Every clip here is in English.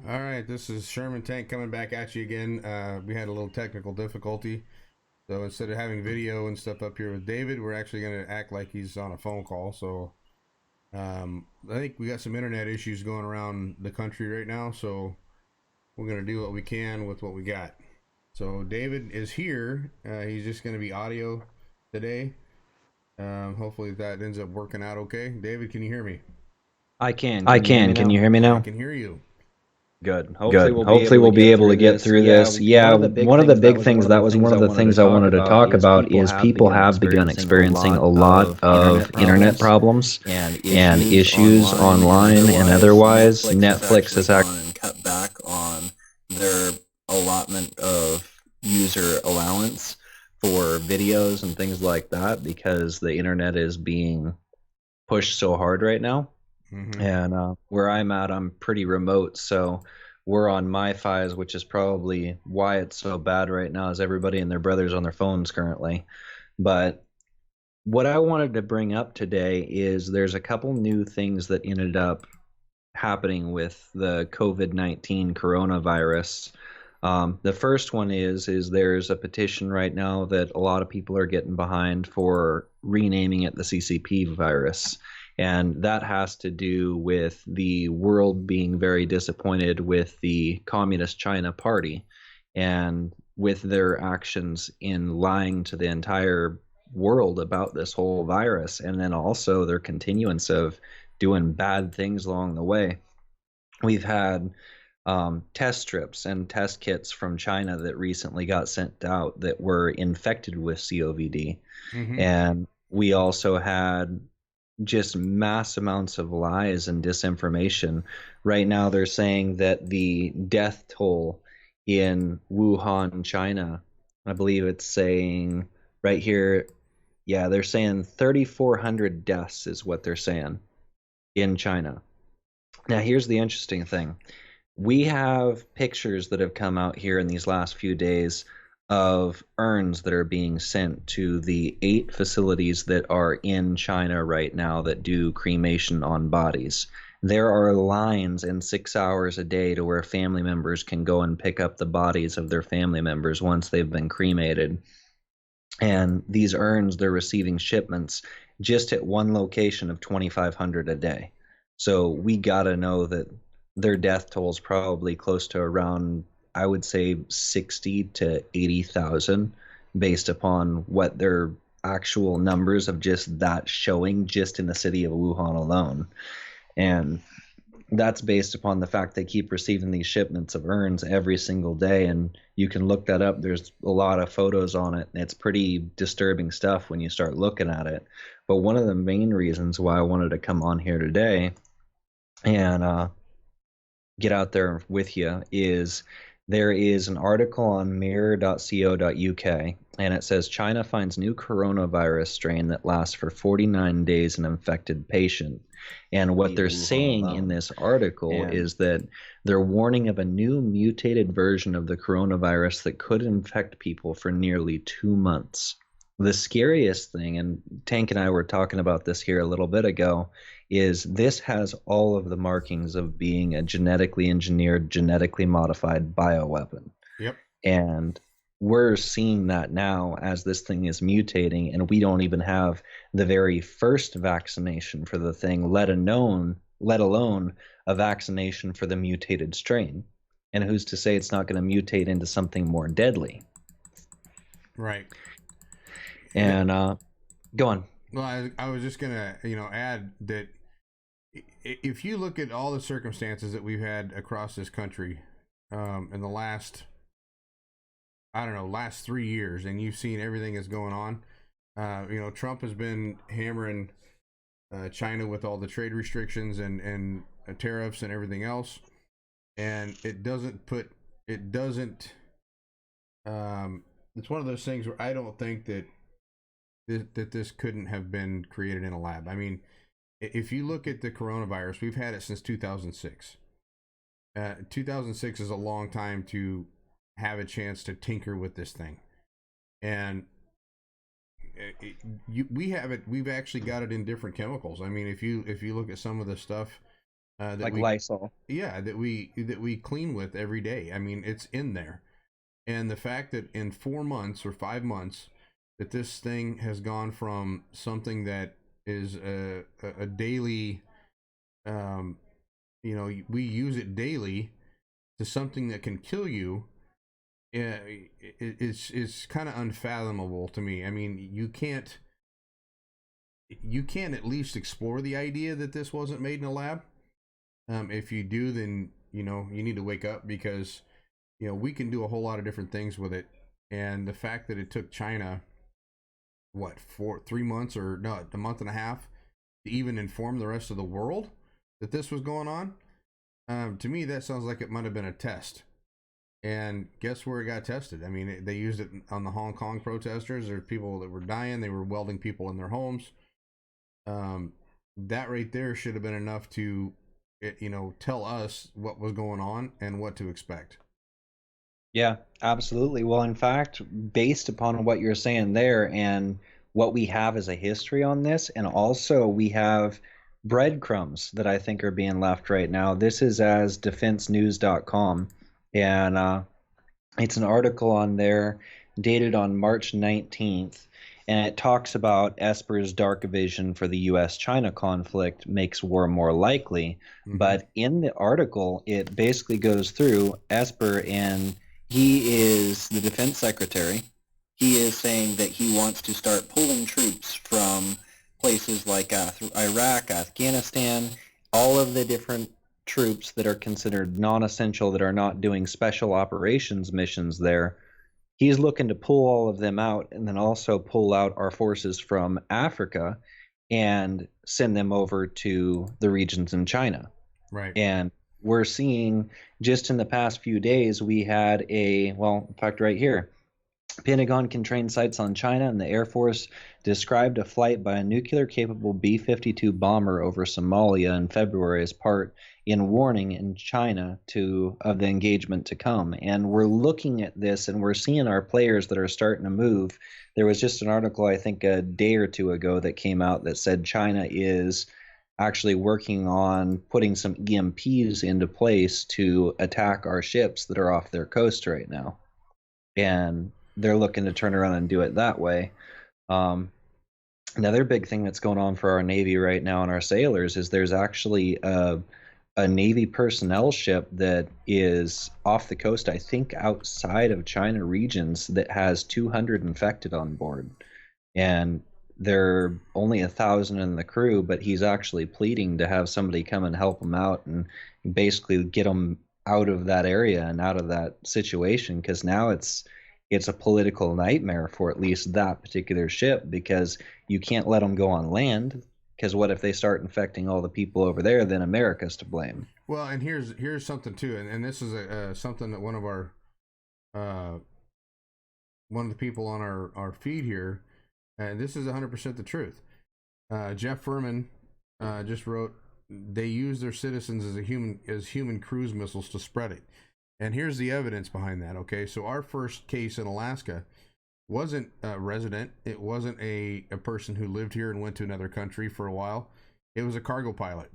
All right, this is Sherman Tank coming back at you again. We had a little technical difficulty, so instead of having video and stuff up here with David, we're actually going to act like he's on a phone call. So I think we got some internet issues going around the country right now, so we're going to do what we can with what we got. So David is here. He's just going to be audio today. Hopefully that ends up working out okay. David, can you hear me? I can. I Can you hear can. me Can you now? hear me I now? can hear you. Good. Hopefully Good. we'll be Hopefully able to we'll be get able to through get this. through this. Yeah, one of the big things that was one of the things I wanted to talk about is people have begun experiencing a lot of internet problems and and issues issues online and online and otherwise. otherwise. Netflix has Netflix has actually gone and cut back on their allotment of user allowance for videos and things like that because the internet is being pushed so hard right now. Mm-hmm. And where I'm at, I'm pretty remote, so we're on MiFi's, which is probably why it's so bad right now, is everybody and their brothers on their phones currently. But what I wanted to bring up today is there's a couple new things that ended up happening with the COVID-19 coronavirus. The first one is there's a petition right now that a lot of people are getting behind for renaming it the CCP virus. And that has to do with the world being very disappointed with the Communist China Party and with their actions in lying to the entire world about this whole virus, and then also their continuance of doing bad things along the way. We've had test strips and test kits from China that recently got sent out that were infected with COVID. Mm-hmm. And we also had just mass amounts of lies and disinformation. Right now, they're saying that the death toll in Wuhan, China, I believe it's saying right here, yeah, they're saying 3,400 deaths is what they're saying in China. Now, here's the interesting thing. We have pictures that have come out here in these last few days of urns that are being sent to the 8 facilities that are in China right now that do cremation on bodies. There are lines in 6 hours a day to where family members can go and pick up the bodies of their family members once they've been cremated. And these urns, they're receiving shipments just at one location of 2,500 a day. So we got to know that their death toll is probably close to around, I would say, 60 to 80,000 based upon what their actual numbers of just that showing just in the city of Wuhan alone. And that's based upon the fact they keep receiving these shipments of urns every single day, and you can look that up. There's a lot of photos on it, and it's pretty disturbing stuff when you start looking at it. But one of the main reasons why I wanted to come on here today and get out there with you is there is an article on mirror.co.uk, and it says China finds new coronavirus strain that lasts for 49 days in infected patient. And what they're saying in this article is that they're warning of a new mutated version of the coronavirus that could infect people for nearly 2 months. The scariest thing, and Tank and I were talking about this here a little bit ago, is this has all of the markings of being a genetically engineered, genetically modified bioweapon. Yep. And we're seeing that now as this thing is mutating, and we don't even have the very first vaccination for the thing, let alone a vaccination for the mutated strain. And who's to say it's not going to mutate into something more deadly? Right. And go on. Well, I was just gonna, add that if you look at all the circumstances that we've had across this country in the last, I don't know, last 3 years, and you've seen everything that's going on. Trump has been hammering China with all the trade restrictions and tariffs and everything else, and it doesn't put it doesn't. It's one of those things where I don't think that this couldn't have been created in a lab. I mean, if you look at the coronavirus, we've had it since 2006. 2006 is a long time to have a chance to tinker with this thing, and we have it. We've actually got it in different chemicals. I mean, if you look at some of the stuff that like we, Lysol. yeah, that we clean with every day. I mean, it's in there. And the fact that in 4 months or 5 months that this thing has gone from something that is a daily, um, we use it daily, to something that can kill you, it's kind of unfathomable to me. I mean, you can't at least explore the idea that this wasn't made in a lab. If you do, then you need to wake up, because we can do a whole lot of different things with it. And the fact that it took China, what, 3 months, or no, a month and a half, to even inform the rest of the world that this was going on, to me that sounds like it might have been a test. And guess where it got tested? I mean, they used it on the Hong Kong protesters. There's people that were dying. They were welding people in their homes. That right there should have been enough to, tell us what was going on and what to expect. Yeah, absolutely. Well, in fact, based upon what you're saying there and what we have as a history on this, and also we have breadcrumbs that I think are being left right now. This is as defensenews.com, and it's an article on there dated on March 19th, and it talks about Esper's dark vision for the U.S.-China conflict makes war more likely. Mm-hmm. But in the article, it basically goes through Esper, and he is the defense secretary. He is saying that he wants to start pulling troops from places like Iraq, Afghanistan, all of the different troops that are considered non-essential, that are not doing special operations missions there. He's looking to pull all of them out, and then also pull out our forces from Africa and send them over to the regions in China. Right. And we're seeing, just in the past few days, we had in fact, right here, Pentagon can train sights on China, and the Air Force described a flight by a nuclear-capable B-52 bomber over Somalia in February as part in warning in China of the engagement to come. And we're looking at this, and we're seeing our players that are starting to move. There was just an article, I think, a day or two ago that came out that said China is actually working on putting some EMPs into place to attack our ships that are off their coast right now. And they're looking to turn around and do it that way. Another big thing that's going on for our Navy right now and our sailors is there's actually a Navy personnel ship that is off the coast, I think outside of China regions, that has 200 infected on board. And they're only 1,000 in the crew, but he's actually pleading to have somebody come and help him out and basically get them out of that area and out of that situation, because now it's a political nightmare for at least that particular ship, because you can't let them go on land, because what if they start infecting all the people over there? Then America's to blame. Well, and here's something too, and this is something that one of the people on our feed here, and this is 100% the truth. Jeff Furman just wrote, they use their citizens as human cruise missiles to spread it. And here's the evidence behind that. Okay, so our first case in Alaska wasn't a resident. It wasn't a person who lived here and went to another country for a while. It was a cargo pilot.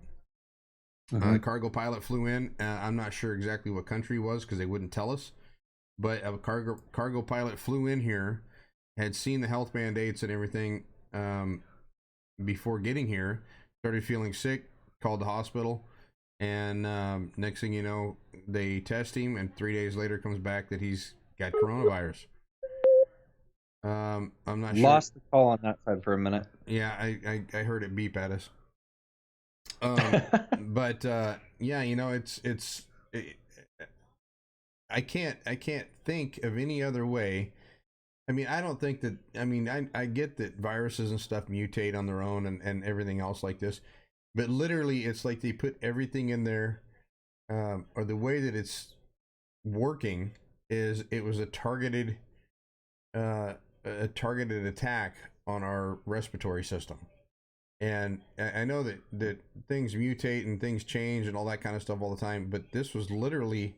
The cargo pilot flew in. I'm not sure exactly what country it was, because they wouldn't tell us. But a cargo pilot flew in here, had seen the health band-aids and everything before getting here, started feeling sick, called the hospital, and next thing you know, they test him, and 3 days later comes back that he's got coronavirus. I'm not sure. Lost the call on that side for a minute. Yeah, I heard it beep at us. But yeah, I can't think of any other way. I mean, I don't think that. I mean, I get that viruses and stuff mutate on their own and everything else like this, but literally, it's like they put everything in there, or the way that it's working is it was a targeted attack on our respiratory system. And I know that things mutate and things change and all that kind of stuff all the time, but this was literally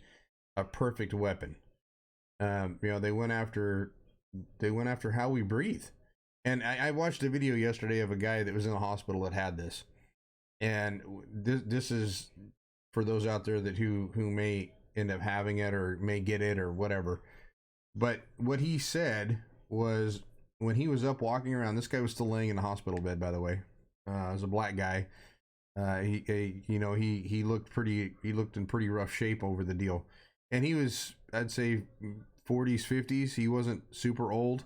a perfect weapon. They went after how we breathe. And I watched a video yesterday of a guy that was in the hospital that had this. And this is for those out there that who may end up having it or may get it or whatever. But what he said was when he was up walking around, this guy was still laying in a hospital bed, by the way. As a black guy, he looked in pretty rough shape over the deal, and he was, I'd say, 40s, 50s. He wasn't super old,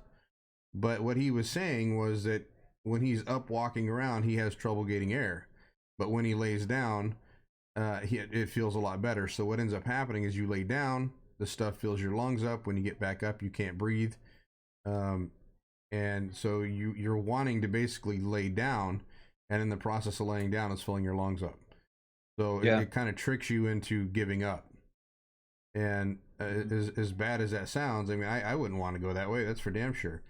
but what he was saying was that when he's up walking around, he has trouble getting air, but when he lays down, it feels a lot better. So what ends up happening is you lay down, the stuff fills your lungs up. When you get back up, you can't breathe, and so you're wanting to basically lay down. And in the process of laying down, it's filling your lungs up. So it kind of tricks you into giving up. And as bad as that sounds, I mean, I wouldn't want to go that way. That's for damn sure.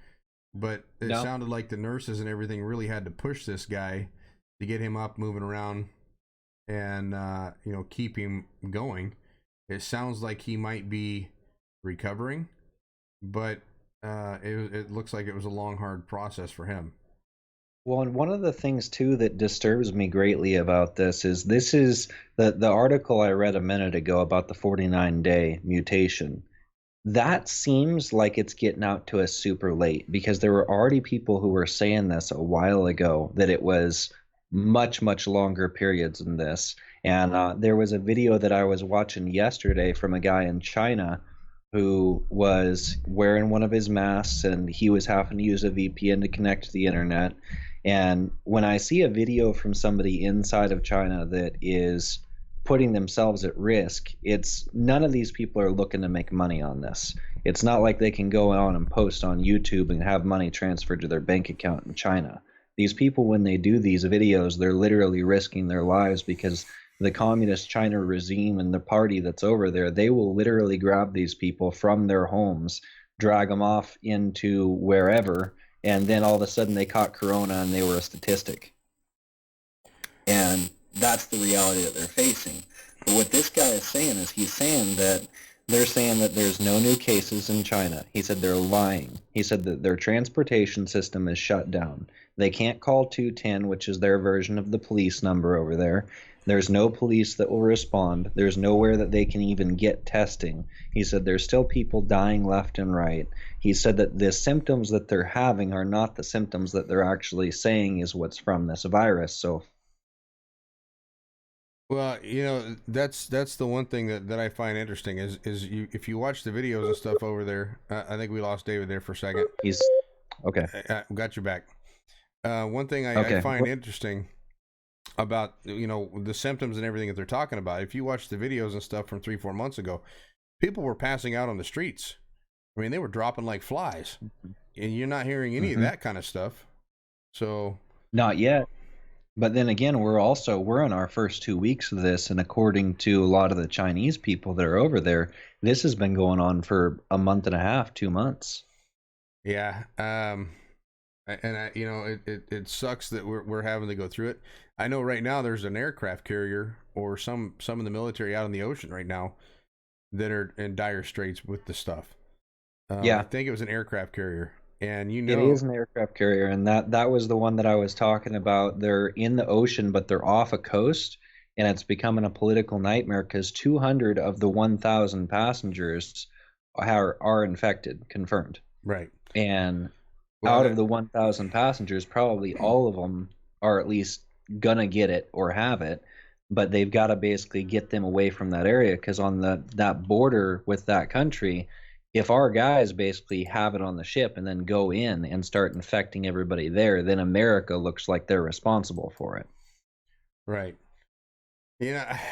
But it sounded like the nurses and everything really had to push this guy to get him up, moving around, and keep him going. It sounds like he might be recovering, but it looks like it was a long, hard process for him. Well, and one of the things too that disturbs me greatly about this is the article I read a minute ago about the 49-day mutation. That seems like it's getting out to us super late, because there were already people who were saying this a while ago, that it was much, much longer periods than this. And there was a video that I was watching yesterday from a guy in China who was wearing one of his masks, and he was having to use a VPN to connect to the internet. And when I see a video from somebody inside of China that is putting themselves at risk, it's none of these people are looking to make money on this. It's not like they can go on and post on YouTube and have money transferred to their bank account in China. These people, when they do these videos, they're literally risking their lives, because the communist China regime and the party that's over there, they will literally grab these people from their homes, drag them off into wherever, and then all of a sudden they caught corona and they were a statistic. And that's the reality that they're facing. But what this guy is saying is, he's saying that they're saying that there's no new cases in China. He said they're lying. He said that their transportation system is shut down. They can't call 210, which is their version of the police number over there. There's no police that will respond. There's nowhere that they can even get testing. He said there's still people dying left and right. He said that the symptoms that they're having are not the symptoms that they're actually saying is what's from this virus. So, well, that's the one thing that I find interesting is if you watch the videos and stuff over there. I think we lost David there for a second. He's okay. I got you back. One thing I find interesting about the symptoms and everything that they're talking about, if you watch the videos and stuff from 3-4 months ago, people were passing out on the streets. I mean, they were dropping like flies, and you're not hearing any of that kind of stuff. So not yet. But then again, we're in our first 2 weeks of this, and according to a lot of the Chinese people that are over there, this has been going on for a month and a half, 2 months. Yeah. It sucks that we're having to go through it. I know right now there's an aircraft carrier or some of the military out in the ocean right now that are in dire straits with the stuff. I think it was an aircraft carrier, and it is an aircraft carrier, and that was the one that I was talking about. They're in the ocean, but they're off a coast, and it's becoming a political nightmare because 200 of the 1,000 passengers are infected, confirmed. Right. And out of the 1,000 passengers, probably all of them are at least gonna get it or have it, but they've got to basically get them away from that area, because on that border with that country, if our guys basically have it on the ship and then go in and start infecting everybody there, then America looks like they're responsible for it. Right. And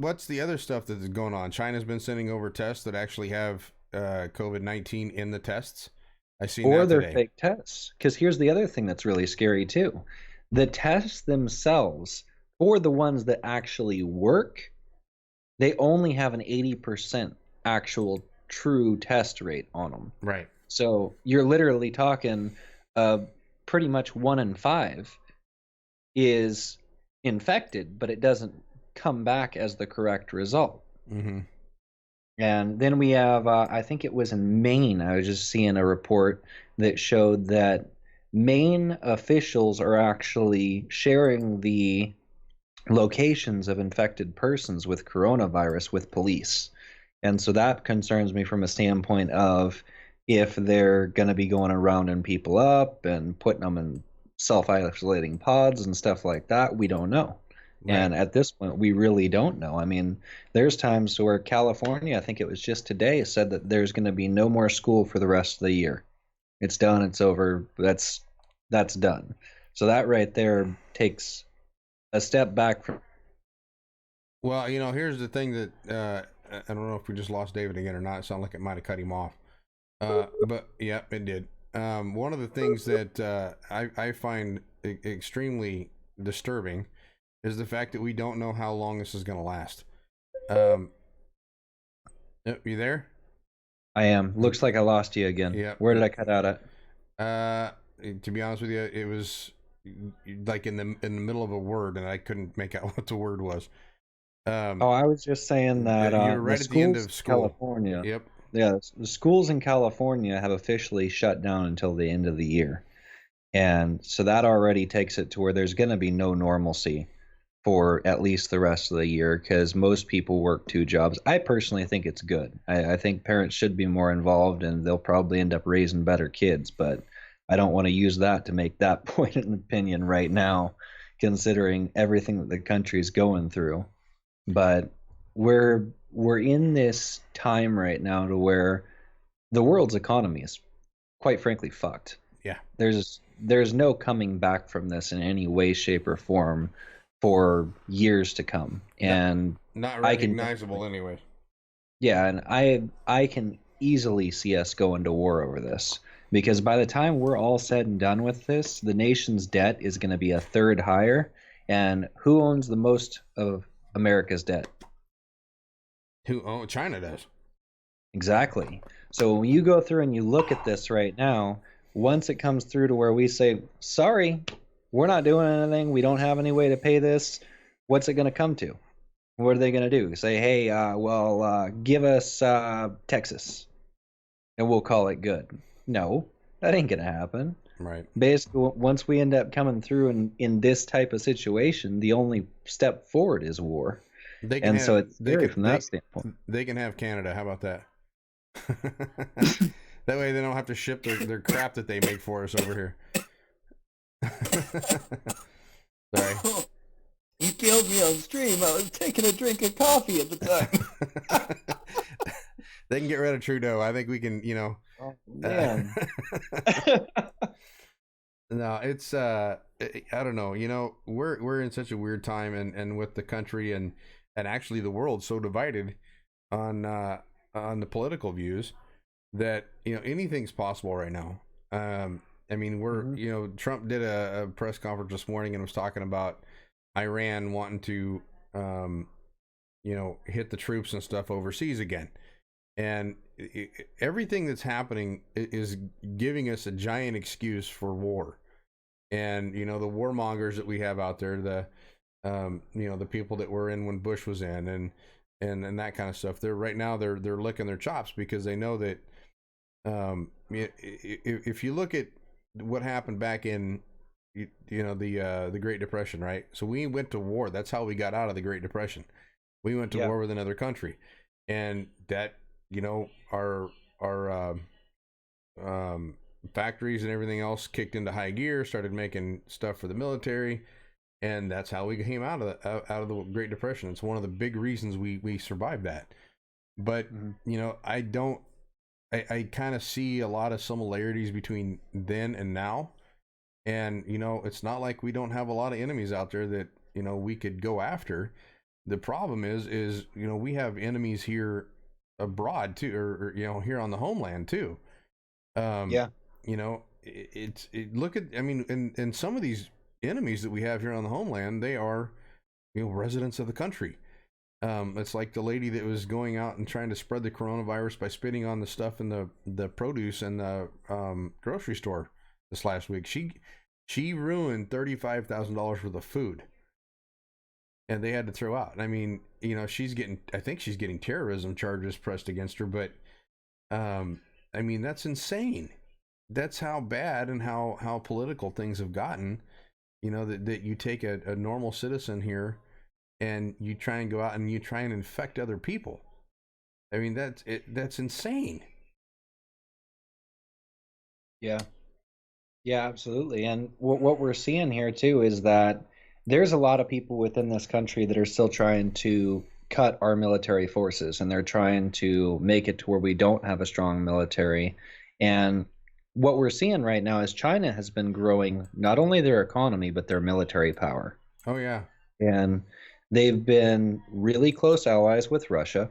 what's the other stuff that's going on? China's been sending over tests that actually have COVID-19 in the tests. I seen that today. Or they're fake tests. Because here's the other thing that's really scary too. The tests themselves, for the ones that actually work, they only have an 80% actual true test rate on them. Right. So you're literally talking pretty much 1 in 5 is infected, but it doesn't come back as the correct result. Mm-hmm. And then we have, I think it was in Maine, I was just seeing a report that showed that Maine officials are actually sharing the locations of infected persons with coronavirus with police. And so that concerns me from a standpoint of if they're going to be going around and people up and putting them in self-isolating pods and stuff like that. We don't know. Right. And at this point, we really don't know. I mean, there's times where California, I think it was just today, said that there's going to be no more school for the rest of the year. It's done. It's over. That's done. So that right there takes a step back from. Well, here's the thing that I don't know if we just lost David again or not. It sounded like it might have cut him off. But yeah, it did. One of the things that I find extremely disturbing is the fact that we don't know how long this is going to last. You there? I am. Looks like I lost you again. Yeah. Where did I cut out at? To be honest with you, it was like in the middle of a word, and I couldn't make out what the word was. I was just saying that you're right at the end of school. California. Yep. Yeah, the schools in California have officially shut down until the end of the year. And so that already takes it to where there's going to be no normalcy for at least the rest of the year because most people work 2 jobs. I personally think it's good. I think parents should be more involved and they'll probably end up raising better kids, but I don't want to use that to make that point in opinion right now, considering everything that the country's going through. But we're in this time right now to where the world's economy is quite frankly fucked. Yeah. There's no coming back from this in any way, shape, or form for years to come. And not recognizable anyway. Yeah, and I can easily see us going to war over this. Because by the time we're all said and done with this, the nation's debt is going to be a third higher. And who owns the most of America's debt? China does. Exactly. So when you go through and you look at this right now, once it comes through to where we say, sorry, we're not doing anything, we don't have any way to pay this, what's it going to come to? What are they going to do? Say, hey, give us Texas and we'll call it good. No, that ain't going to happen. Right. Basically, once we end up coming through in this type of situation, the only step forward is war. It's scary from that standpoint. They can have Canada. How about that? That way they don't have to ship their crap that they make for us over here. Sorry. You killed me on stream. I was taking a drink of coffee at the time. They can get rid of Trudeau. I think we can, Oh, man. No, it's I don't know. We're in such a weird time, and with the country and actually the world so divided on the political views that anything's possible right now. I mean, we're Trump did a press conference this morning and was talking about Iran wanting to hit the troops and stuff overseas again. And everything that's happening is giving us a giant excuse for war. And, the warmongers that we have out there, the people that were in when Bush was in and that kind of stuff, they're licking their chops because they know that if you look at what happened back in, the Great Depression, right? So we went to war. That's how we got out of the Great Depression. We went to war with another country. And that, our factories and everything else kicked into high gear, started making stuff for the military, and that's how we came out of the Great Depression. It's one of the big reasons we survived that. But I kind of see a lot of similarities between then and now, and it's not like we don't have a lot of enemies out there that we could go after. The problem is we have enemies here abroad too, or here on the homeland too. Look at, I mean, and some of these enemies that we have here on the homeland, they are residents of the country. It's like the lady that was going out and trying to spread the coronavirus by spitting on the stuff in the produce in the grocery store this last week. She ruined $35,000 worth of food, and they had to throw out. I mean, I think she's getting terrorism charges pressed against her, but I mean, that's insane. That's how bad and how political things have gotten. That you take a normal citizen here and you try and go out and you try and infect other people. I mean, that's insane. Yeah. Yeah, absolutely. And what we're seeing here too is that there's a lot of people within this country that are still trying to cut our military forces, and they're trying to make it to where we don't have a strong military. And what we're seeing right now is China has been growing not only their economy, but their military power. Oh, yeah. And they've been really close allies with Russia,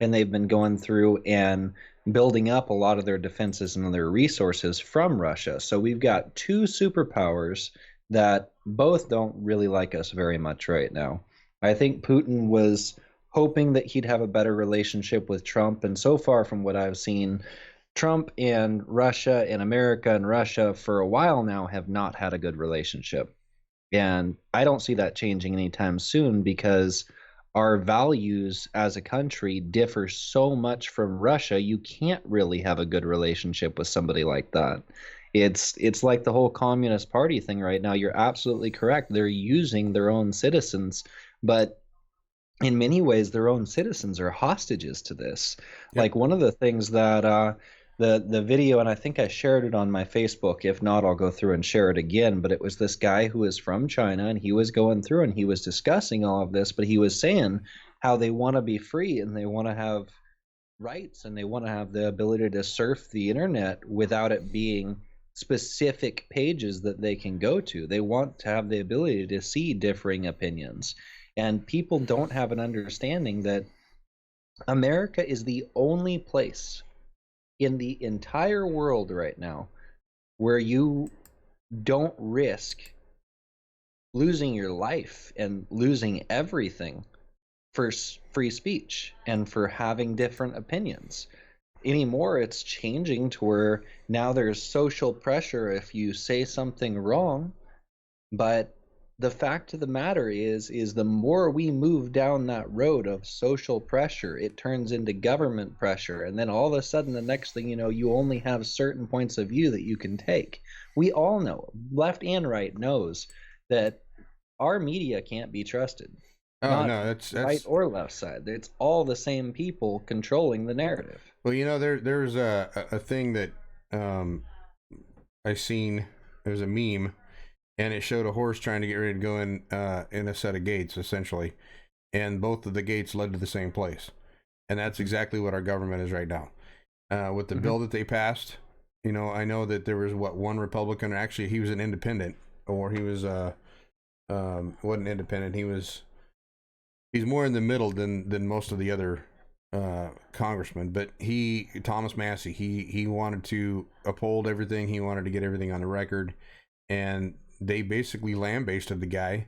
and they've been going through and building up a lot of their defenses and their resources from Russia. So we've got two superpowers that both don't really like us very much right now. I think Putin was hoping that he'd have a better relationship with Trump, and so far from what I've seen, Trump and Russia and America and Russia for a while now have not had a good relationship. And I don't see that changing anytime soon, because our values as a country differ so much from Russia. You can't really have a good relationship with somebody like that. It's like the whole Communist Party thing right now. You're absolutely correct. They're using their own citizens, but in many ways, their own citizens are hostages to this. Yep. Like one of the things that the video, and I think I shared it on my Facebook. If not, I'll go through and share it again. But it was this guy who is from China, and he was going through and he was discussing all of this, but he was saying how they want to be free and they want to have rights and they want to have the ability to surf the internet without it being specific pages that they can go to. They want to have the ability to see differing opinions. And people don't have an understanding that America is the only place in the entire world right now where you don't risk losing your life and losing everything for free speech and for having different opinions. Anymore, it's changing to where now there's social pressure if you say something wrong, but the fact of the matter is the more we move down that road of social pressure, it turns into government pressure. And then all of a sudden, the next thing you know, you only have certain points of view that you can take. We all know, left and right knows, that our media can't be trusted. Oh, no, that's right or left side. It's all the same people controlling the narrative. Well, you know, there's a thing that I seen. There's a meme, and it showed a horse trying to get ready to go in a set of gates, essentially, and both of the gates led to the same place, and that's exactly what our government is right now. With the bill that they passed, you know, I know that there was one Republican, or actually he was an independent, or he was wasn't independent. He's more in the middle than most of the other congressmen, but Thomas Massey, he wanted to uphold everything. He wanted to get everything on the record, and they basically lambasted the guy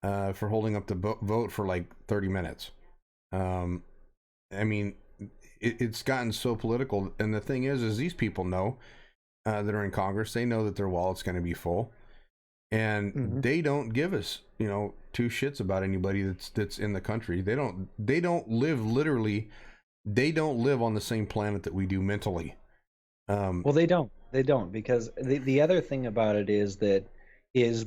for holding up the vote for like 30 minutes. I mean, it's gotten so political, and the thing is these people know that are in Congress, they know that their wallet's going to be full, and they don't give us, you know, two shits about anybody that's in the country. They don't live literally. They don't live on the same planet that we do mentally. Well, they don't, because the other thing about it is the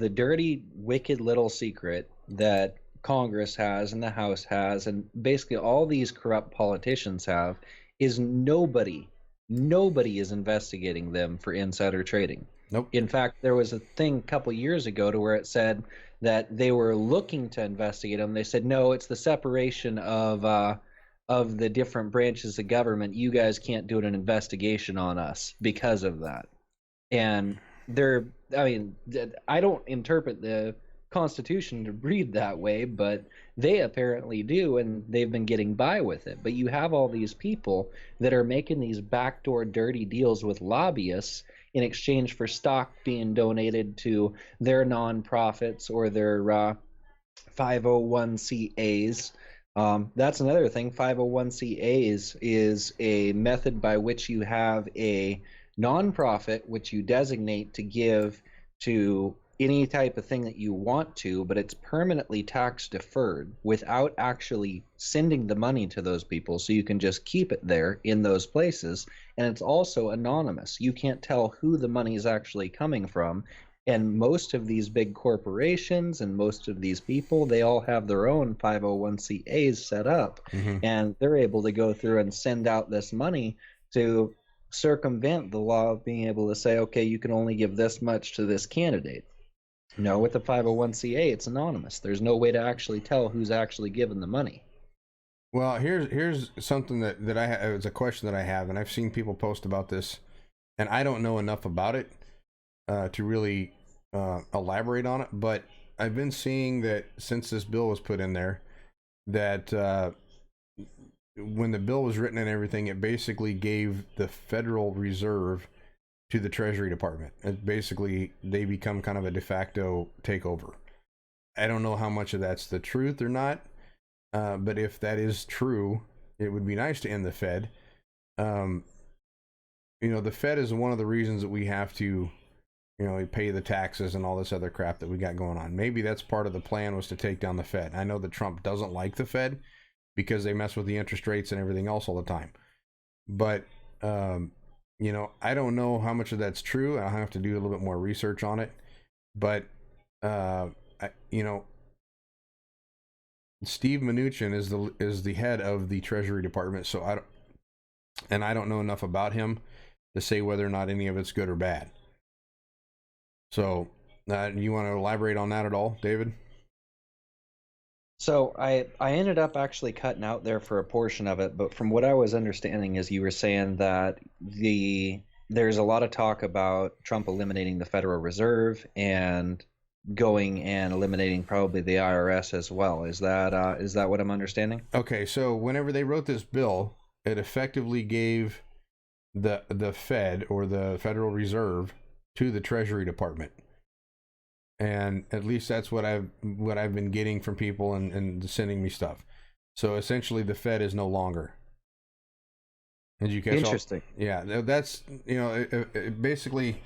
dirty, wicked little secret that Congress has and the House has, and basically all these corrupt politicians have, is nobody is investigating them for insider trading. Nope. In fact, there was a thing a couple years ago to where it said that they were looking to investigate them. They said, no, it's the separation of the different branches of government. You guys can't do an investigation on us because of that. And I don't interpret the Constitution to read that way, but they apparently do, and they've been getting by with it. But you have all these people that are making these backdoor dirty deals with lobbyists in exchange for stock being donated to their nonprofits or their 501(c)(as). That's another thing. 501(c)(as) is a method by which you have a nonprofit which you designate to give to any type of thing that you want to, but it's permanently tax deferred without actually sending the money to those people, so you can just keep it there in those places. And it's also anonymous. You can't tell who the money is actually coming from, And most of these big corporations and most of these people, they all have their own 501(c)(as set up, and they're able to go through and send out this money to circumvent the law of being able to say, okay, you can only give this much to this candidate. No, with the 501(c)(a), it's anonymous. There's no way to actually tell who's actually given the money. Well, here's something that I it's a question that I have, and I've seen people post about this, and I don't know enough about it to really elaborate on it, but I've been seeing that since this bill was put in there, that when the bill was written and everything, it basically gave the Federal Reserve to the Treasury Department. Basically, they become kind of a de facto takeover. I don't know how much of that's the truth or not, but if that is true, it would be nice to end the Fed. The Fed is one of the reasons that we have to pay the taxes and all this other crap that we got going on. Maybe that's part of the plan, was to take down the Fed. I know that Trump doesn't like the Fed because they mess with the interest rates and everything else all the time. But, I don't know how much of that's true. I'll have to do a little bit more research on it. But, Steve Mnuchin is the head of the Treasury Department. So I don't know enough about him to say whether or not any of it's good or bad. So, you want to elaborate on that at all, David? So I ended up actually cutting out there for a portion of it, but from what I was understanding is you were saying that there's a lot of talk about Trump eliminating the Federal Reserve and going and eliminating probably the IRS as well. Is that what I'm understanding? Okay, so whenever they wrote this bill, it effectively gave the Fed, or the Federal Reserve, to the Treasury Department. And at least that's what I've been getting from people and sending me stuff. So essentially, the Fed is no longer. Did you catch? Interesting. Yeah, that's it basically,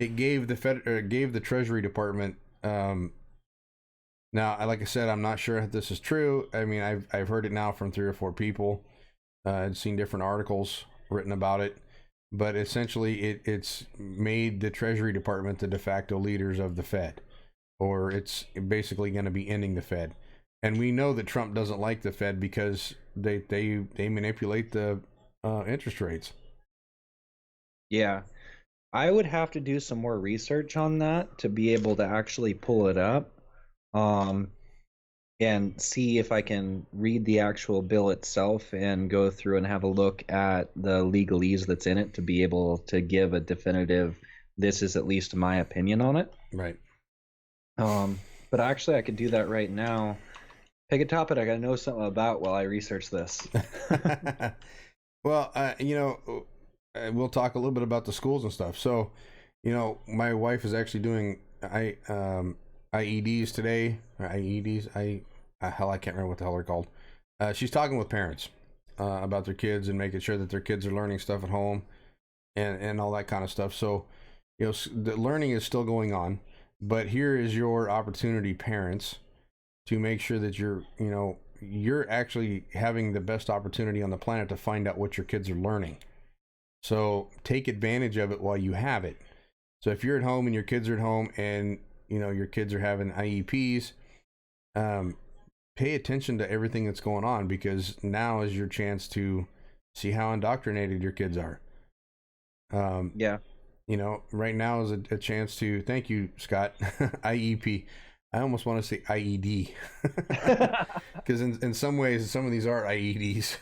it gave the Treasury Department. Now, like I said, I'm not sure if this is true. I mean, I've heard it now from 3 or 4 people. I've seen different articles written about it. But essentially, it's made the Treasury Department the de facto leaders of the Fed, or it's basically going to be ending the Fed. And we know that Trump doesn't like the Fed because they manipulate the interest rates. Yeah, I would have to do some more research on that to be able to actually pull it up, and see if I can read the actual bill itself and go through and have a look at the legalese that's in it to be able to give a definitive, this is at least my opinion on it. Right. But actually I could do that right now. Pick a topic I gotta know something about while I research this. Well, we'll talk a little bit about the schools and stuff. So, my wife is actually doing IEDs today. Or IEDs. I can't remember what the hell they're called. She's talking with parents about their kids and making sure that their kids are learning stuff at home and all that kind of stuff. So, the learning is still going on, but here is your opportunity, parents, to make sure that you're actually having the best opportunity on the planet to find out what your kids are learning. So take advantage of it while you have it. So if you're at home and your kids are at home and your kids are having IEPs, pay attention to everything that's going on, because now is your chance to see how indoctrinated your kids are. Yeah. Right now is a chance to, thank you, Scott, IEP. I almost want to say IED, because in some ways, some of these are IEDs.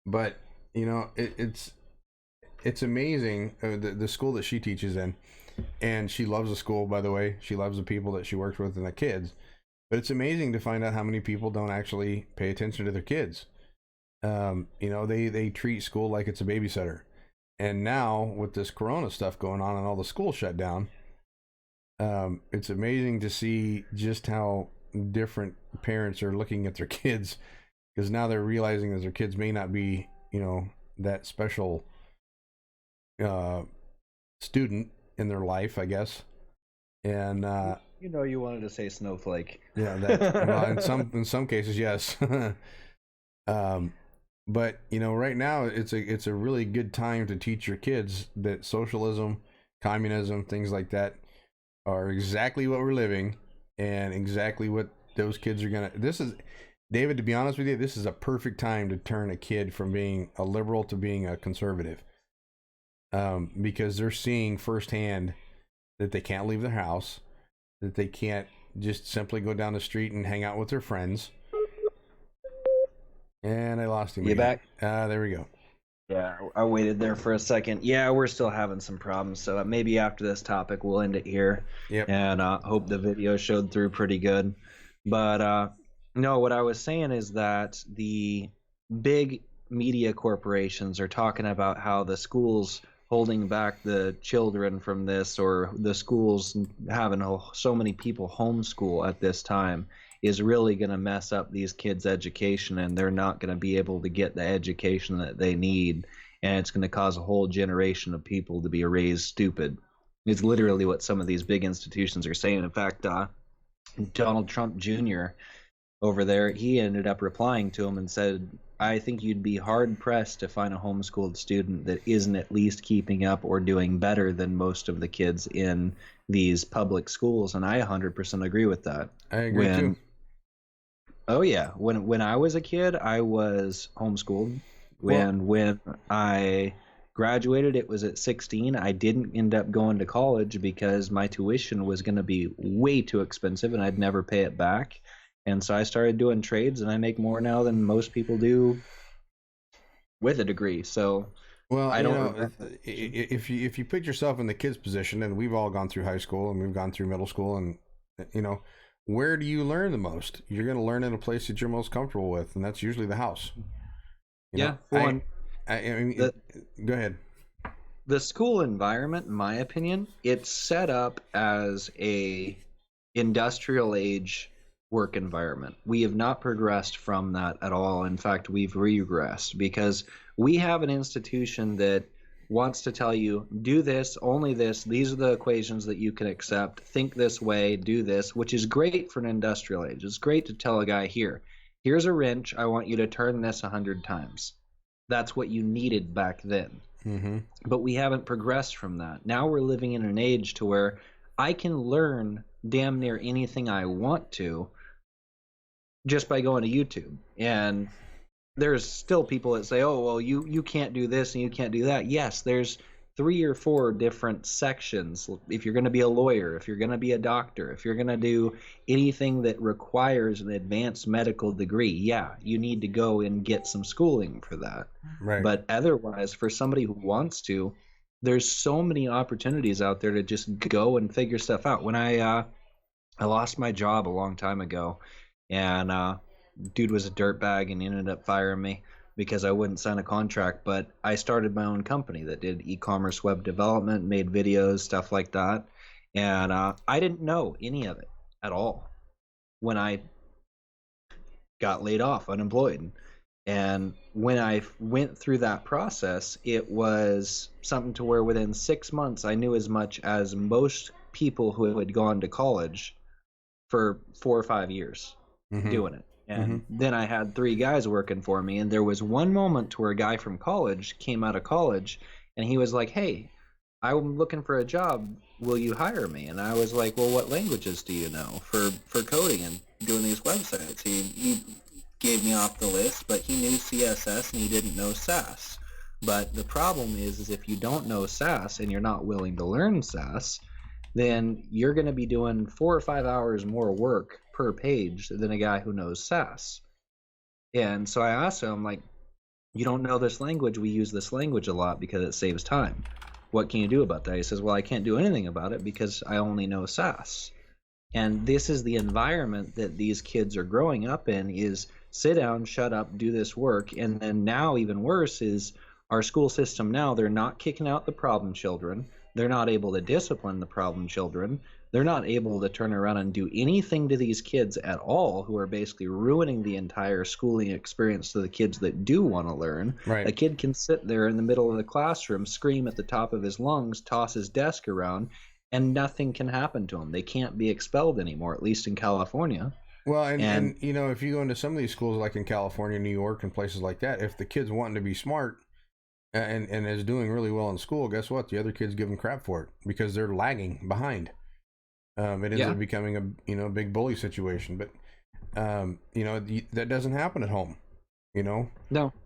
But it's amazing, the school that she teaches in. And she loves the school, by the way. She loves the people that she works with and the kids. But it's amazing to find out how many people don't actually pay attention to their kids. They treat school like it's a babysitter. And now, with this corona stuff going on and all the schools shut down, it's amazing to see just how different parents are looking at their kids. Because now they're realizing that their kids may not be, that special student in their life, I guess. And you wanted to say snowflake. Yeah, well, in some cases, yes. But right now it's a really good time to teach your kids that socialism, communism, things like that, are exactly what we're living, and exactly what those kids are gonna. This is, David, to be honest with you, this is a perfect time to turn a kid from being a liberal to being a conservative, because they're seeing firsthand that they can't leave their house, that they can't just simply go down the street and hang out with their friends. And I lost him. You back? There we go. Yeah, I waited there for a second. Yeah, we're still having some problems, so maybe after this topic we'll end it here. Yep. And hope the video showed through pretty good. But no, what I was saying is that the big media corporations are talking about how the schools holding back the children from this, or the schools having so many people homeschool at this time, is really going to mess up these kids' education, and they're not going to be able to get the education that they need, and it's going to cause a whole generation of people to be raised stupid. It's literally what some of these big institutions are saying. In fact, Donald Trump Jr. over there, he ended up replying to him and said, I think you'd be hard-pressed to find a homeschooled student that isn't at least keeping up or doing better than most of the kids in these public schools. And I 100% agree with that. I agree too. Oh, yeah. When I was a kid, I was homeschooled. When I graduated, it was at 16. I didn't end up going to college because my tuition was going to be way too expensive and I'd never pay it back. And so I started doing trades, and I make more now than most people do with a degree. So, well, I don't know if you put yourself in the kid's position, and we've all gone through high school and we've gone through middle school, and where do you learn the most? You're going to learn in a place that you're most comfortable with, and that's usually the house. I mean, go ahead. The school environment, in my opinion, it's set up as a industrial age work environment. We have not progressed from that at all. In fact, we've regressed, because we have an institution that wants to tell you, do this, only this, these are the equations that you can accept, think this way, do this, which is great for an industrial age. It's great to tell a guy, here's a wrench, I want you to turn this 100 times. That's what you needed back then. Mm-hmm. But we haven't progressed from that. Now we're living in an age to where I can learn damn near anything I want to just by going to YouTube. And there's still people that say, oh, well, you can't do this and you can't do that. Yes, there's 3 or 4 different sections. If you're going to be a lawyer, if you're going to be a doctor, if you're going to do anything that requires an advanced medical degree, yeah, you need to go and get some schooling for that. Right. But otherwise, for somebody who wants to, there's so many opportunities out there to just go and figure stuff out. When I lost my job a long time ago, and dude was a dirtbag and he ended up firing me because I wouldn't sign a contract. But I started my own company that did e-commerce web development, made videos, stuff like that. And I didn't know any of it at all when I got laid off, unemployed. And when I went through that process, it was something to where within 6 months, I knew as much as most people who had gone to college for 4 or 5 years doing it. And then I had 3 guys working for me. And there was one moment to where a guy from college came out of college and he was like, hey, I'm looking for a job. Will you hire me? And I was like, well, what languages do you know for coding and doing these websites? He gave me off the list, but he knew CSS and he didn't know Sass. But the problem is if you don't know Sass and you're not willing to learn Sass, then you're going to be doing 4 or 5 hours more work per page than a guy who knows Sass. And so I asked him, like, you don't know this language. We use this language a lot because it saves time. What can you do about that? He says, well, I can't do anything about it because I only know Sass. And this is the environment that these kids are growing up in, is sit down, shut up, do this work. And then now even worse is our school system now, they're not kicking out the problem children. They're not able to discipline the problem children. They're not able to turn around and do anything to these kids at all, who are basically ruining the entire schooling experience to the kids that do want to learn. Right. A kid can sit there in the middle of the classroom, scream at the top of his lungs, toss his desk around, and nothing can happen to him. They can't be expelled anymore, at least in California. Well, and you know, if you go into some of these schools like in California, New York, and places like that, if the kid's wanting to be smart, and is doing really well in school, guess what? The other kids give them crap for it because they're lagging behind. It ends up becoming a big bully situation. But that doesn't happen at home. No.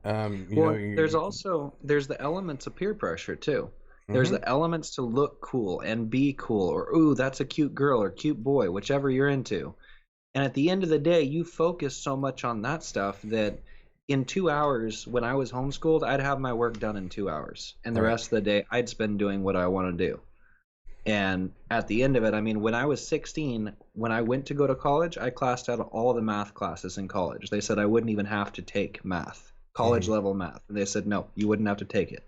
There's the elements of peer pressure too. There's the elements to look cool and be cool, or ooh, that's a cute girl or cute boy, whichever you're into. And at the end of the day, you focus so much on that stuff that in 2 hours, when I was homeschooled, I'd have my work done in 2 hours. And the rest of the day, I'd spend doing what I want to do. And at the end of it, I mean, when I was 16, when I went to go to college, I classed out all the math classes in college. They said I wouldn't even have to take math, college level math. And they said, no, you wouldn't have to take it.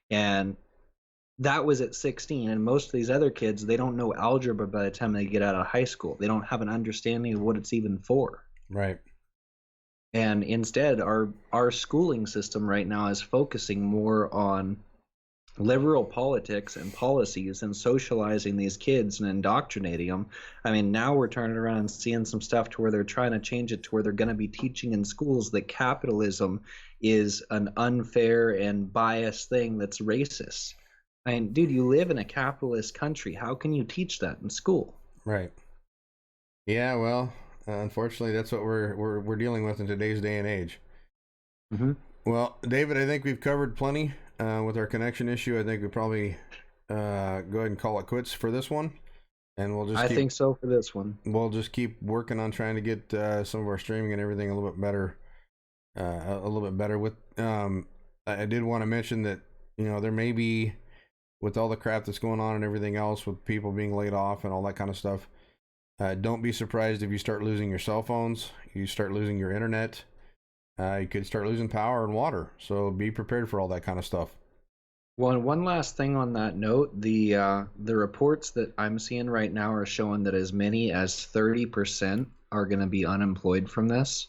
And that was at 16. And most of these other kids, they don't know algebra by the time they get out of high school. They don't have an understanding of what it's even for. Right. And instead, our schooling system right now is focusing more on liberal politics and policies and socializing these kids and indoctrinating them. I mean, now we're turning around and seeing some stuff to where they're trying to change it to where they're going to be teaching in schools that capitalism is an unfair and biased thing that's racist. I mean, dude, you live in a capitalist country. How can you teach that in school? Right. Yeah, well, unfortunately, that's what we're dealing with in today's day and age. Well, David, I think we've covered plenty with our connection issue. I think we probably go ahead and call it quits for this one, and we'll just. I think so for this one. We'll just keep working on trying to get some of our streaming and everything a little bit better. With. I did want to mention that there may be, with all the crap that's going on and everything else, with people being laid off and all that kind of stuff. Don't be surprised if you start losing your cell phones. You start losing your internet. You could start losing power and water. So be prepared for all that kind of stuff. Well, and one last thing on that note, the reports that I'm seeing right now are showing that as many as 30% are going to be unemployed from this.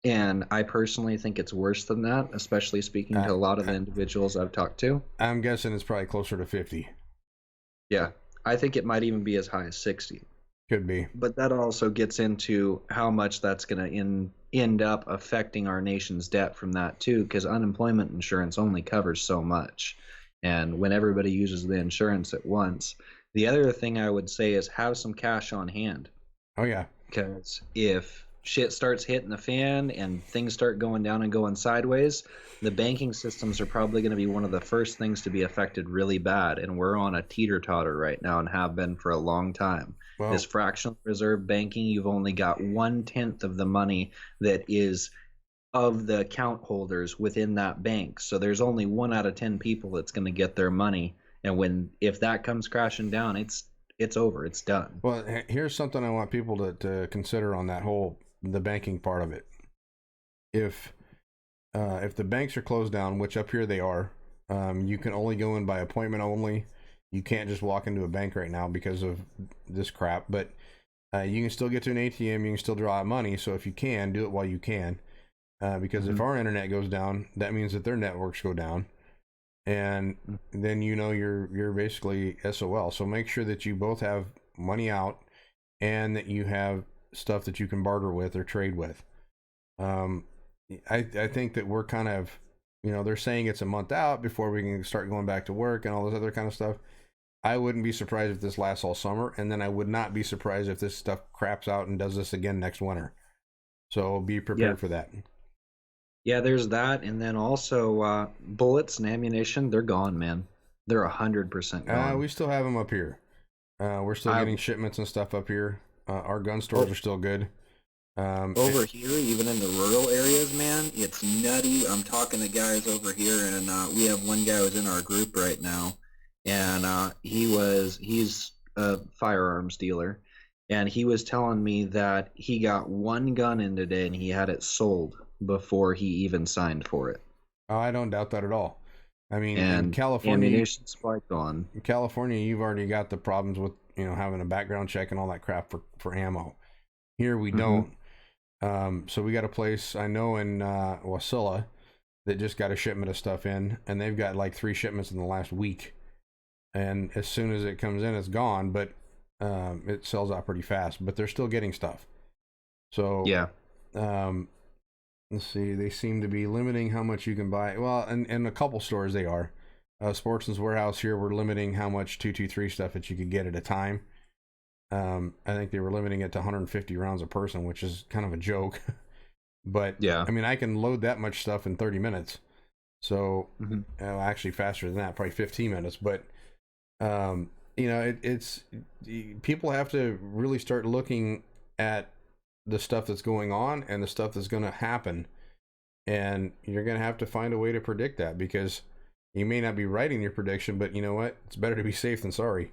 And I personally think it's worse than that, especially speaking to a lot of the individuals I've talked to. I'm guessing it's probably closer to 50. Yeah, I think it might even be as high as 60. Could be. But that also gets into how much that's going to end up affecting our nation's debt from that too, because unemployment insurance only covers so much. And when everybody uses the insurance at once, the other thing I would say is have some cash on hand. Oh, yeah. Because if shit starts hitting the fan and things start going down and going sideways, the banking systems are probably going to be one of the first things to be affected really bad. And we're on a teeter-totter right now and have been for a long time. Well, this fractional reserve banking, you've only got 1/10 of the money that is of the account holders within that bank. So there's only 1 out of 10 people that's going to get their money. And if that comes crashing down, it's over. It's done. Well, here's something I want people to consider on that the banking part of it. If the banks are closed down, which up here they are, you can only go in by appointment only. You can't just walk into a bank right now because of this crap, but you can still get to an ATM. You can still draw out money. So if you can, do it while you can, because if our internet goes down, that means that their networks go down, and then you're basically SOL. So make sure that you both have money out and that you have stuff that you can barter with or trade with. I think that we're kind of, they're saying it's a month out before we can start going back to work and all this other kind of stuff. I wouldn't be surprised if this lasts all summer, and then I would not be surprised if this stuff craps out and does this again next winter. So be prepared for that. Yeah, there's that, and then also bullets and ammunition, they're gone, man. They're 100% gone. We still have them up here. We're still getting shipments and stuff up here. Our gun stores are still good. Over here, even in the rural areas, man, it's nutty. I'm talking to guys over here, and we have one guy who's in our group right now, and he's a firearms dealer, and he was telling me that he got one gun in today, and he had it sold before he even signed for it. Oh, I don't doubt that at all. I mean, in California, ammunition spiked on. In California, you've already got the problems with having a background check and all that crap for ammo. Here we don't. So we got a place I know in Wasilla that just got a shipment of stuff in, and they've got like 3 shipments in the last week. And as soon as it comes in, it's gone, but it sells out pretty fast. But they're still getting stuff. So yeah, Let's see. They seem to be limiting how much you can buy. Well, in a couple stores they are. Sportsman's Warehouse here, we're limiting how much 223 stuff that you could get at a time. I think they were limiting it to 150 rounds a person, which is kind of a joke. But Yeah. I mean, I can load that much stuff in 30 minutes. So actually faster than that, probably 15 minutes. But you know, it's people have to really start looking at the stuff that's going on and the stuff that's going to happen, and you're going to have to find a way to predict that, because you may not be right in your prediction, but you know what? It's better to be safe than sorry.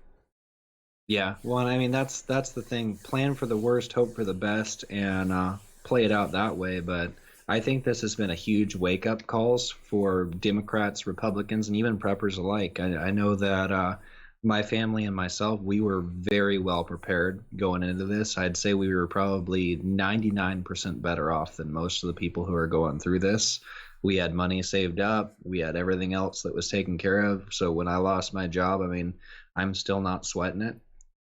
Yeah, well, I mean, that's the thing. Plan for the worst, hope for the best, and play it out that way. But I think this has been a huge wake-up calls for Democrats, Republicans, and even preppers alike. I know that my family and myself, we were very well prepared going into this. I'd say we were probably 99% better off than most of the people who are going through this. We had money saved up. We had everything else that was taken care of. So when I lost my job, I mean, I'm still not sweating it.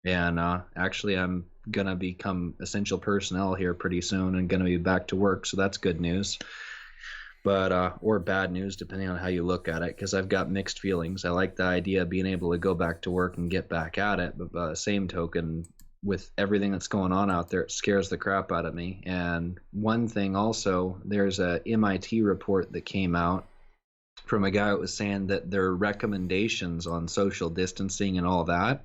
And actually, I'm going to become essential personnel here pretty soon and going to be back to work. So that's good news. But, or bad news, depending on how you look at it, because I've got mixed feelings. I like the idea of being able to go back to work and get back at it. But by the same token, with everything that's going on out there, it scares the crap out of me. And one thing also, there's a MIT report that came out from a guy that was saying that their recommendations on social distancing and all that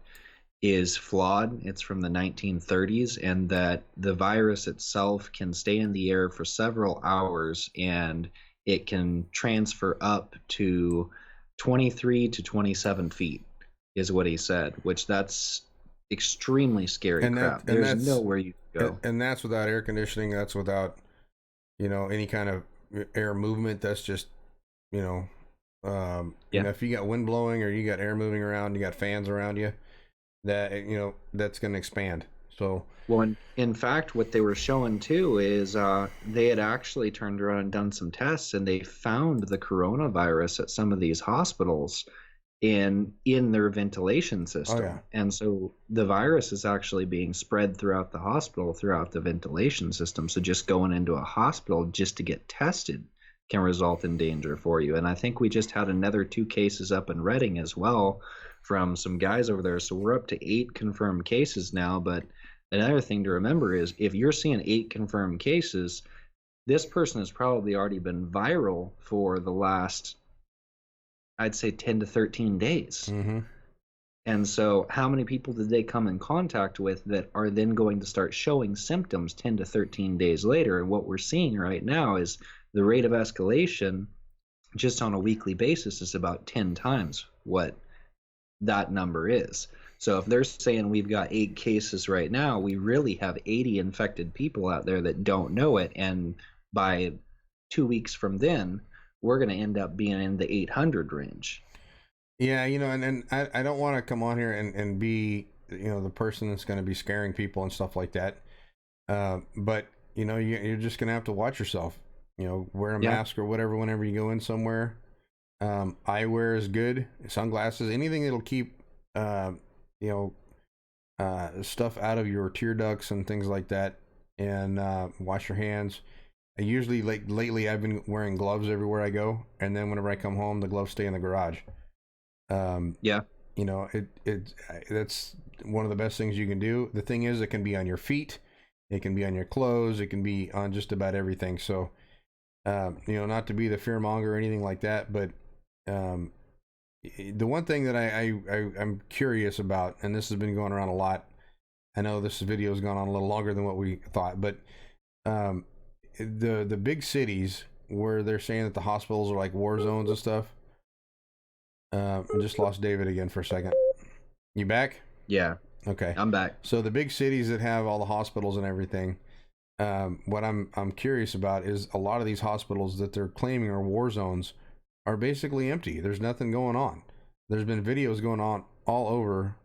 is flawed. It's from the 1930s, and that the virus itself can stay in the air for several hours, and it can transfer up to 23 to 27 feet is what he said, which that's extremely scary crap. There's nowhere you can go. And that's without air conditioning. That's without, you know, any kind of air movement. That's just, you know, you know, if you got wind blowing or you got air moving around, you got fans around you, that, you know, that's going to expand. So, well, in fact, what they were showing too is they had actually turned around and done some tests, and they found the coronavirus at some of these hospitals in their ventilation system. Oh, yeah. And so the virus is actually being spread throughout the hospital, throughout the ventilation system. So just going into a hospital just to get tested can result in danger for you. And I think we just had another 2 cases up in Reading as well from some guys over there. So we're up to 8 confirmed cases now. But another thing to remember is if you're seeing 8 confirmed cases, this person has probably already been viral for the last, I'd say, 10 to 13 days. mm-hmm. And so how many people did they come in contact with that are then going to start showing symptoms 10 to 13 days later? And what we're seeing right now is the rate of escalation just on a weekly basis is about 10 times what that number is. So if they're saying we've got 8 cases right now, we really have 80 infected people out there that don't know it. And by 2 weeks from then, we're going to end up being in the 800 range. Yeah, you know, and I don't want to come on here and be, you know, the person that's going to be scaring people and stuff like that. But, you know, you're just going to have to watch yourself. You know, wear a mask or whatever whenever you go in somewhere. Eyewear is good. Sunglasses, anything that'll keep, you know, stuff out of your tear ducts and things like that. And wash your hands. I usually, lately, I've been wearing gloves everywhere I go. And then whenever I come home, the gloves stay in the garage. You know, that's one of the best things you can do. The thing is, it can be on your feet, it can be on your clothes, it can be on just about everything. So, you know, not to be the fearmonger or anything like that, but the one thing that I'm curious about, and this has been going around a lot. I know this video has gone on a little longer than what we thought, but the big cities where they're saying that the hospitals are like war zones and stuff. I just lost David again for a second. You back? Yeah. Okay. I'm back. So the big cities that have all the hospitals and everything, what I'm curious about is a lot of these hospitals that they're claiming are war zones are basically empty. There's nothing going on. There's been videos going on all over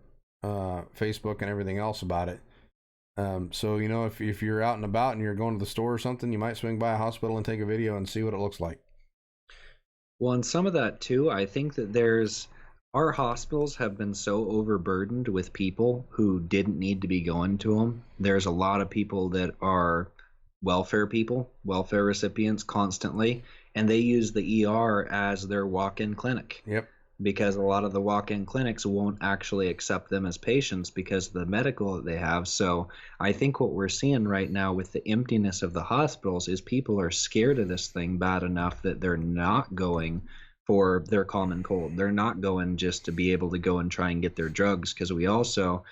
Facebook and everything else about it. So, you know, if you're out and about and you're going to the store or something, you might swing by a hospital and take a video and see what it looks like. Well, and some of that too, I think that our hospitals have been so overburdened with people who didn't need to be going to them. There's a lot of people that are welfare people, welfare recipients constantly, and they use the ER as their walk-in clinic. Yep. Because a lot of the walk-in clinics won't actually accept them as patients because of the medical that they have. So I think what we're seeing right now with the emptiness of the hospitals is people are scared of this thing bad enough that they're not going for their common cold. They're not going just to be able to go and try and get their drugs, because we also,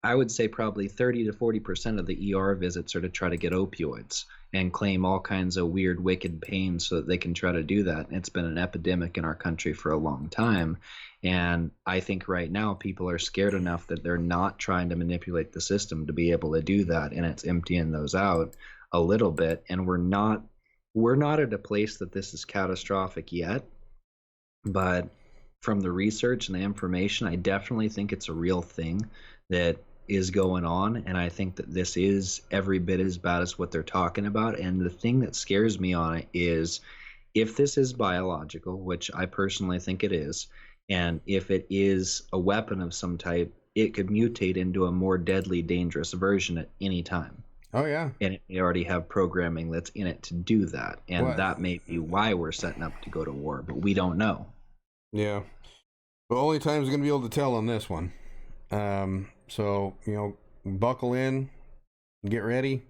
I would say probably 30 to 40% of the ER visits are to try to get opioids and claim all kinds of weird, wicked pain so that they can try to do that. It's been an epidemic in our country for a long time. And I think right now people are scared enough that they're not trying to manipulate the system to be able to do that. And it's emptying those out a little bit. And we're not at a place that this is catastrophic yet. But from the research and the information, I definitely think it's a real thing that is going on, and I think that this is every bit as bad as what they're talking about. And the thing that scares me on it is, if this is biological, which I personally think it is, and if it is a weapon of some type, it could mutate into a more deadly, dangerous version at any time. Oh yeah. And it may already have programming that's in it to do that, and What? that may be why we're setting up to go to war, but we don't know. Yeah. Well, only time's going to be able to tell on this one. So, buckle in, get ready,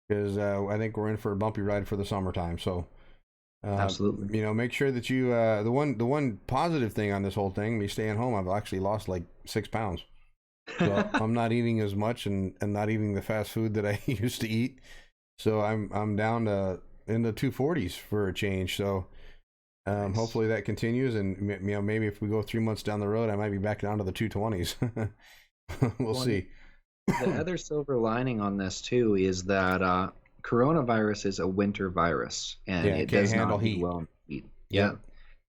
because I think we're in for a bumpy ride for the summertime. So, Absolutely. Make sure that you, the one positive thing on this whole thing, me staying home, I've actually lost like 6 pounds. So I'm not eating as much and not eating the fast food that I used to eat. So I'm down to in the 240s for a change. So, Nice. Hopefully that continues, and maybe if we go 3 months down the road, I might be back down to the 220s. We'll see. The other silver lining on this too is that coronavirus is a winter virus, and Yeah, it can't does handle not do heat. well in heat. Yeah.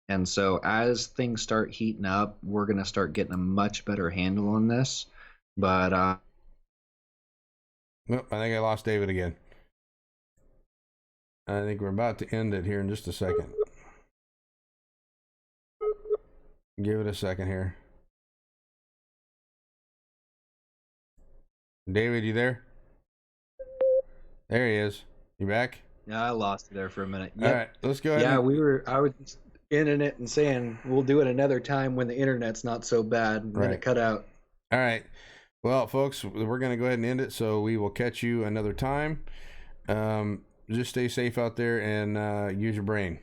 And so as things start heating up, we're going to start getting a much better handle on this. But Nope, I think I lost David again. I think we're about to end it here in just a second. Give it a second here. David, you there? There he is. You back? yeah, I lost it there for a minute. All right, let's go ahead. Yeah, and- I was ending it and saying we'll do it another time when the internet's not so bad, and then Right. it cut out. All right. Well, folks, we're going to go ahead and end it, so we will catch you another time. Just stay safe out there and use your brain.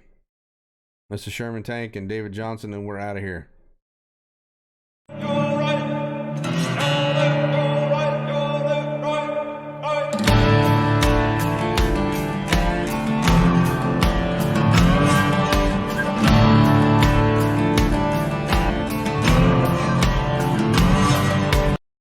This is Sherman Tank and David Johnson, and we're out of here.